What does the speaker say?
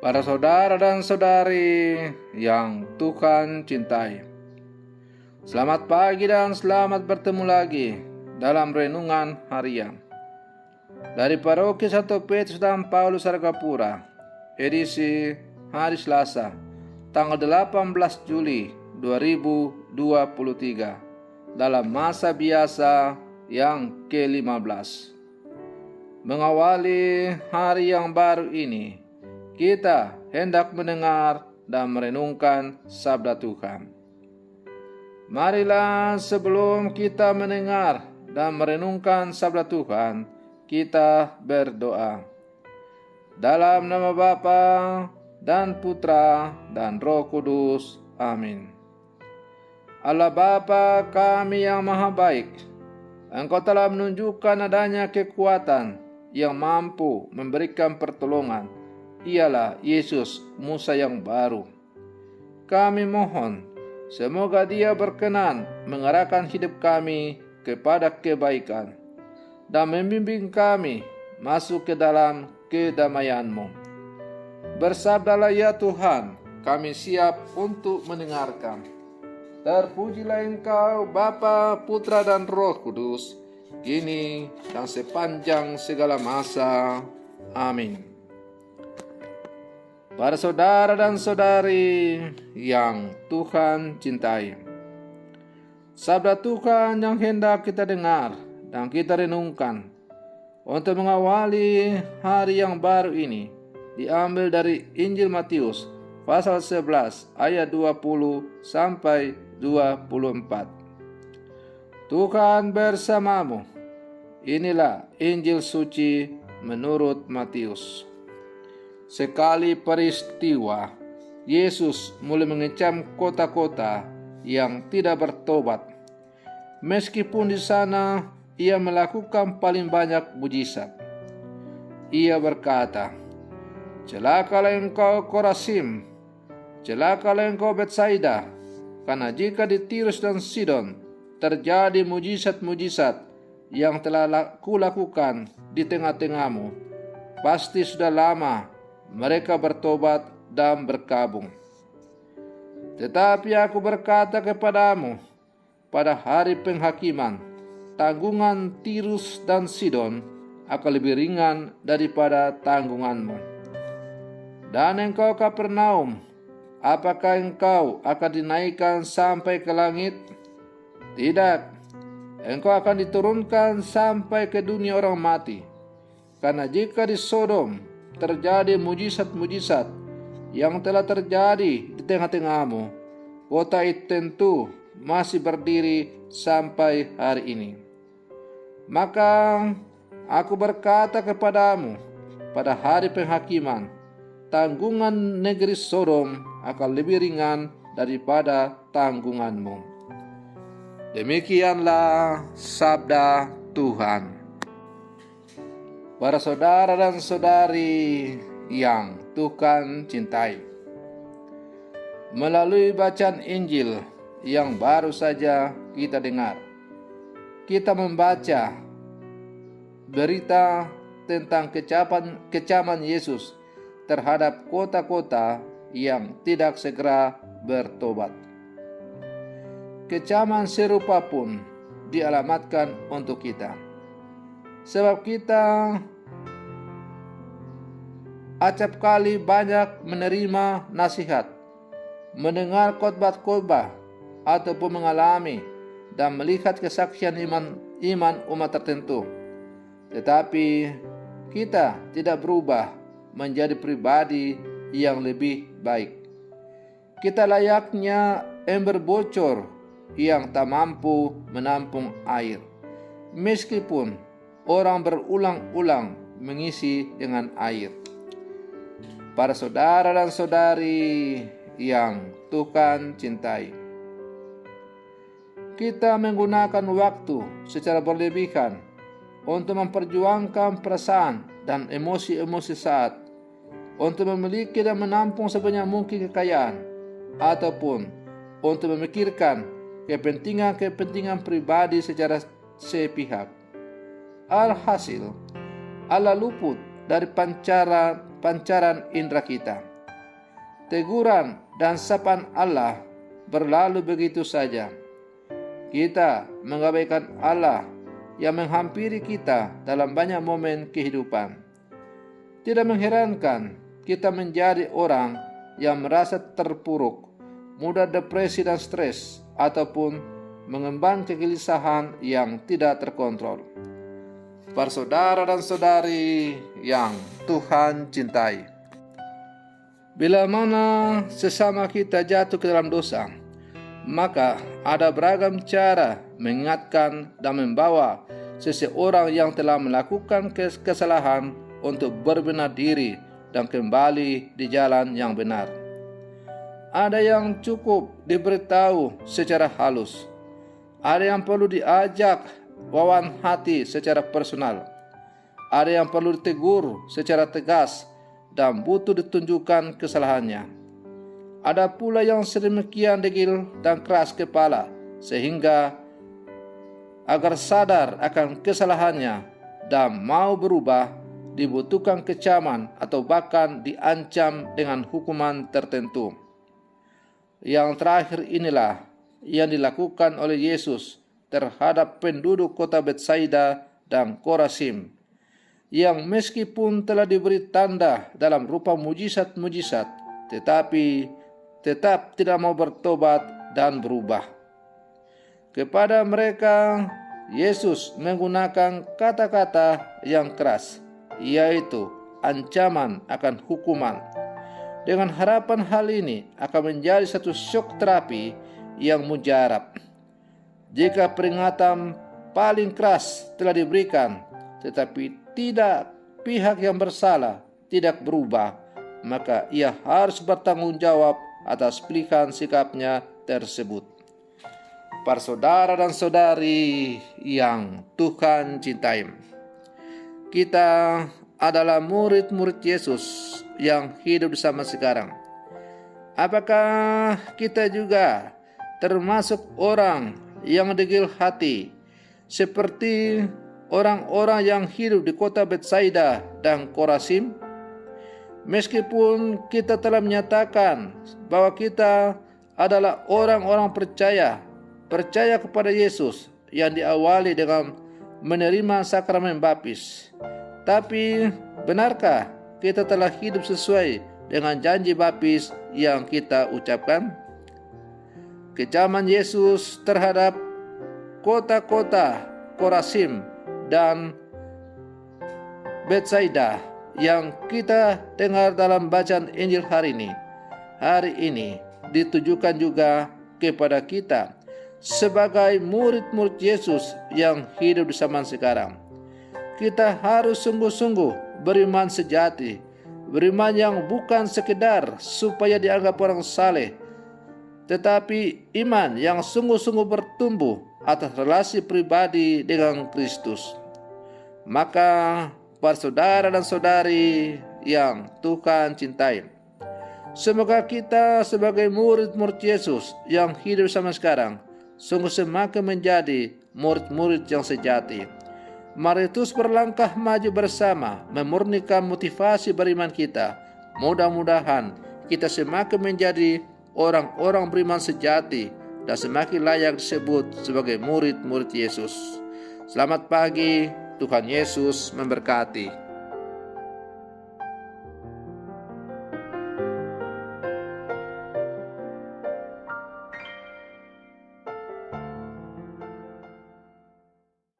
Para saudara dan saudari yang Tuhan cintai, selamat pagi dan selamat bertemu lagi dalam renungan harian dari Paroki Santo Petrus dan Paulus Argapura, edisi hari Selasa, tanggal 18 Juli 2023, dalam masa biasa yang ke-15. Mengawali hari yang baru ini, kita hendak mendengar dan merenungkan sabda Tuhan. Marilah sebelum kita mendengar dan merenungkan sabda Tuhan, kita berdoa. Dalam nama Bapa dan Putra dan Roh Kudus. Amin. Allah Bapa kami yang maha baik, Engkau telah menunjukkan adanya kekuatan yang mampu memberikan pertolongan. Ialah Yesus, Musa yang baru. Kami mohon, semoga Dia berkenan mengarahkan hidup kami kepada kebaikan dan membimbing kami masuk ke dalam kedamaian-Mu. Bersabdalah ya Tuhan, kami siap untuk mendengarkan. Terpujilah Engkau, Bapa, Putra, dan Roh Kudus, kini dan sepanjang segala masa. Amin. Para saudara dan saudari yang Tuhan cintai, sabda Tuhan yang hendak kita dengar dan kita renungkan untuk mengawali hari yang baru ini diambil dari Injil Matius pasal 11 ayat 20 sampai 24. Tuhan bersamamu. Inilah Injil suci menurut Matius. Sekali peristiwa, Yesus mulai mengecam kota-kota yang tidak bertobat. Meskipun di sana Ia melakukan paling banyak mujizat. Ia berkata, "Celakalah engkau Korazim, celakalah engkau Betsaida, karena jika di Tirus dan Sidon terjadi mujizat-mujizat yang telah kulakukan di tengah-tengahmu, pasti sudah lama mereka bertobat dan berkabung. Tetapi aku berkata kepadamu, pada hari penghakiman, tanggungan Tirus dan Sidon akan lebih ringan daripada tanggunganmu. Dan engkau Kapernaum, apakah engkau akan dinaikkan sampai ke langit? Tidak, engkau akan diturunkan sampai ke dunia orang mati. Karena jika di Sodom terjadi mujizat-mujizat yang telah terjadi di tengah-tengahmu, kota itu tentu masih berdiri sampai hari ini. Maka aku berkata kepadamu, pada hari penghakiman, tanggungan negeri Sodom akan lebih ringan daripada tanggunganmu." Demikianlah sabda Tuhan. Para saudara dan saudari yang Tuhan cintai, melalui bacaan Injil yang baru saja kita dengar, kita membaca berita tentang kecaman Yesus terhadap kota-kota yang tidak segera bertobat. Kecaman serupa pun dialamatkan untuk kita, sebab kita acap kali banyak menerima nasihat, mendengar khotbah-khotbah, ataupun mengalami dan melihat kesaksian iman umat tertentu. Tetapi kita tidak berubah menjadi pribadi yang lebih baik. Kita layaknya ember bocor yang tak mampu menampung air, meskipun orang berulang-ulang mengisi dengan air. Para saudara dan saudari yang Tuhan cintai, kita menggunakan waktu secara berlebihan untuk memperjuangkan perasaan dan emosi-emosi saat, untuk memiliki dan menampung sebanyak mungkin kekayaan, ataupun untuk memikirkan kepentingan-kepentingan pribadi secara sepihak. Alhasil, Allah luput dari pancaran indera kita, teguran dan sapaan Allah berlalu begitu saja. Kita mengabaikan Allah yang menghampiri kita dalam banyak momen kehidupan. Tidak mengherankan kita menjadi orang yang merasa terpuruk, mudah depresi dan stres, ataupun mengemban kegelisahan yang tidak terkontrol. Para saudara dan saudari yang Tuhan cintai, bila mana sesama kita jatuh ke dalam dosa, maka ada beragam cara mengingatkan dan membawa seseorang yang telah melakukan kesalahan untuk berbenah diri dan kembali di jalan yang benar. Ada yang cukup diberitahu secara halus, ada yang perlu diajak wawan hati secara personal, ada yang perlu ditegur secara tegas dan butuh ditunjukkan kesalahannya. Ada pula yang sedemikian degil dan keras kepala sehingga agar sadar akan kesalahannya dan mau berubah dibutuhkan kecaman atau bahkan diancam dengan hukuman tertentu. Yang terakhir inilah yang dilakukan oleh Yesus terhadap penduduk kota Betsaida dan Korazim, yang meskipun telah diberi tanda dalam rupa mujizat-mujizat, tetapi tetap tidak mau bertobat dan berubah. Kepada mereka, Yesus menggunakan kata-kata yang keras, yaitu ancaman akan hukuman. Dengan harapan hal ini akan menjadi satu syok terapi yang mujarab. Jika peringatan paling keras telah diberikan, tetapi tidak pihak yang bersalah tidak berubah, maka ia harus bertanggung jawab atas pilihan sikapnya tersebut. Para saudara dan saudari yang Tuhan cintai, kita adalah murid-murid Yesus yang hidup sama sekarang. Apakah kita juga termasuk orang yang degil hati seperti orang-orang yang hidup di kota Betsaida dan Korazim? Meskipun kita telah menyatakan bahwa kita adalah orang-orang percaya kepada Yesus yang diawali dengan menerima sakramen baptis, tapi benarkah kita telah hidup sesuai dengan janji baptis yang kita ucapkan? Kecaman Yesus terhadap kota-kota Korazim dan Betsaida yang kita dengar dalam bacaan Injil hari ini ditujukan juga kepada kita sebagai murid-murid Yesus yang hidup di zaman sekarang. Kita harus sungguh-sungguh beriman sejati, beriman yang bukan sekedar supaya dianggap orang saleh, tetapi iman yang sungguh-sungguh bertumbuh atas relasi pribadi dengan Kristus. Maka para saudara dan saudari yang Tuhan cintai, semoga kita sebagai murid-murid Yesus yang hidup sama sekarang sungguh semakin menjadi murid-murid yang sejati. Mari terus berlangkah maju bersama, memurnikan motivasi beriman kita. Mudah-mudahan kita semakin menjadi orang-orang beriman sejati dan semakin layak disebut sebagai murid-murid Yesus. Selamat pagi, Tuhan Yesus memberkati.